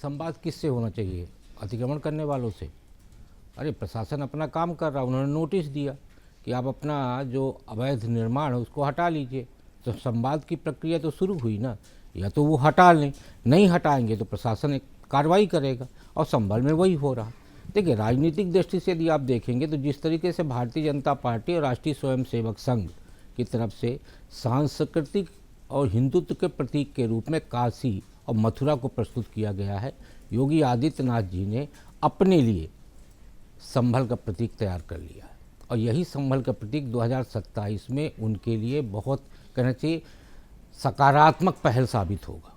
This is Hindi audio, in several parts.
संवाद किससे होना चाहिए? अतिक्रमण करने वालों से। अरे प्रशासन अपना काम कर रहा, उन्होंने नोटिस दिया कि आप अपना जो अवैध निर्माण है उसको हटा लीजिए, तो संवाद की प्रक्रिया तो शुरू हुई ना। या तो वो हटा लें, नहीं हटाएंगे तो प्रशासन एक कार्रवाई करेगा, और संभल में वही हो रहा। देखिए, राजनीतिक दृष्टि से यदि आप देखेंगे तो जिस तरीके से भारतीय जनता पार्टी और राष्ट्रीय स्वयंसेवक संघ की तरफ से सांस्कृतिक और हिंदुत्व के प्रतीक के रूप में काशी और मथुरा को प्रस्तुत किया गया है, योगी आदित्यनाथ जी ने अपने लिए संभल का प्रतीक तैयार कर लिया है, और यही संभल का प्रतीक 2027 में उनके लिए बहुत कहना चाहिए सकारात्मक पहल साबित होगा।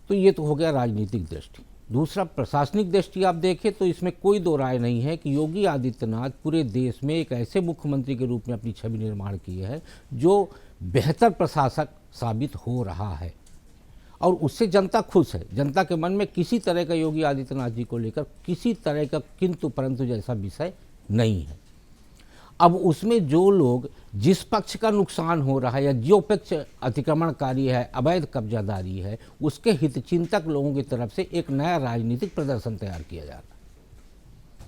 तो ये तो हो गया राजनीतिक दृष्टि। दूसरा, प्रशासनिक दृष्टि आप देखें तो इसमें कोई दो राय नहीं है कि योगी आदित्यनाथ पूरे देश में एक ऐसे मुख्यमंत्री के रूप में अपनी छवि निर्माण की है जो बेहतर प्रशासक साबित हो रहा है, और उससे जनता खुश है। जनता के मन में किसी तरह का योगी आदित्यनाथ जी को लेकर किसी तरह का किंतु परंतु जैसा विषय नहीं है। अब उसमें जो लोग, जिस पक्ष का नुकसान हो रहा है या जो पक्ष अतिक्रमणकारी है, अवैध कब्जादारी है, उसके हितचिंतक लोगों की तरफ से एक नया राजनीतिक प्रदर्शन तैयार किया जा रहा है,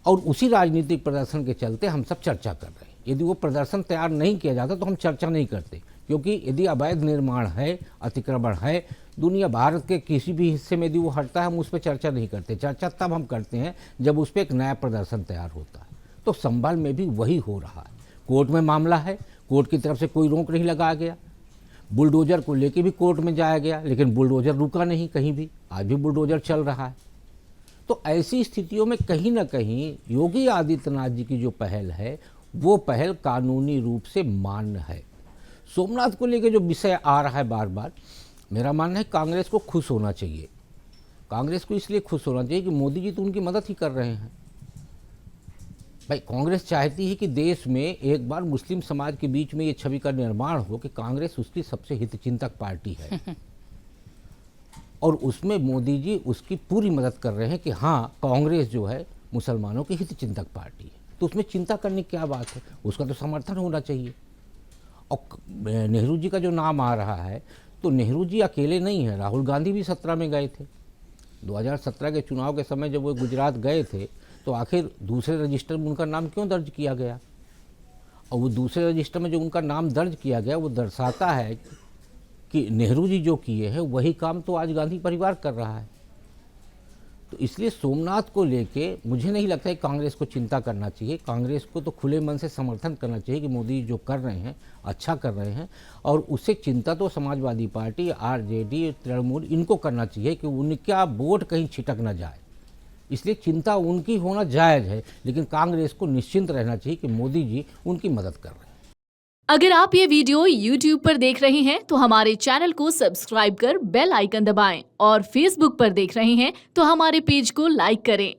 और उसी राजनीतिक प्रदर्शन के चलते हम सब चर्चा कर रहे हैं। यदि वो प्रदर्शन तैयार नहीं किया जाता तो हम चर्चा नहीं करते, क्योंकि यदि अवैध निर्माण है, अतिक्रमण है, दुनिया भारत के किसी भी हिस्से में यदि वो हटता है हम उस पर चर्चा नहीं करते। चर्चा तब हम करते हैं जब उस पर एक नया प्रदर्शन तैयार होता है। तो संभल में भी वही हो रहा है। कोर्ट में मामला है, कोर्ट की तरफ से कोई रोक नहीं लगाया गया। बुलडोजर को लेके भी कोर्ट में जाया गया, लेकिन बुलडोजर रुका नहीं कहीं भी, आज भी बुलडोजर चल रहा है। तो ऐसी स्थितियों में कहीं ना कहीं योगी आदित्यनाथ जी की जो पहल है वो पहल कानूनी रूप से मान्य है। सोमनाथ को लेकर जो विषय आ रहा है बार बार, मेरा मानना है कांग्रेस को खुश होना चाहिए। कांग्रेस को इसलिए खुश होना चाहिए कि मोदी जी तो उनकी मदद ही कर रहे हैं। भाई, कांग्रेस चाहती है कि देश में एक बार मुस्लिम समाज के बीच में ये छवि का निर्माण हो कि कांग्रेस उसकी सबसे हितचिंतक पार्टी है, और उसमें मोदी जी उसकी पूरी मदद कर रहे हैं कि हाँ, कांग्रेस जो है मुसलमानों की हितचिंतक पार्टी है। तो उसमें चिंता करने की क्या बात है, उसका तो समर्थन होना चाहिए। और नेहरू जी का जो नाम आ रहा है, तो नेहरू जी अकेले नहीं हैं, राहुल गांधी भी 17 में गए थे। 2017 के चुनाव के समय जब वो गुजरात गए थे तो आखिर दूसरे रजिस्टर में उनका नाम क्यों दर्ज किया गया? और वो दूसरे रजिस्टर में जो उनका नाम दर्ज किया गया वो दर्शाता है कि नेहरू जी जो किए हैं वही काम तो आज गांधी परिवार कर रहा है। तो इसलिए सोमनाथ को लेके मुझे नहीं लगता है कांग्रेस को चिंता करना चाहिए। कांग्रेस को तो खुले मन से समर्थन करना चाहिए कि मोदी जो कर रहे हैं अच्छा कर रहे हैं, और उससे चिंता तो समाजवादी पार्टी, आरजेडी, तृणमूल, इनको करना चाहिए कि उनका वोट कहीं छिटक ना जाए। इसलिए चिंता उनकी होना जायज़ है, लेकिन कांग्रेस को निश्चिंत रहना चाहिए कि मोदी जी उनकी मदद कर रहे हैं। अगर आप ये वीडियो YouTube पर देख रहे हैं तो हमारे चैनल को सब्सक्राइब कर बेल आइकन दबाएं, और Facebook पर देख रहे हैं तो हमारे पेज को लाइक करें।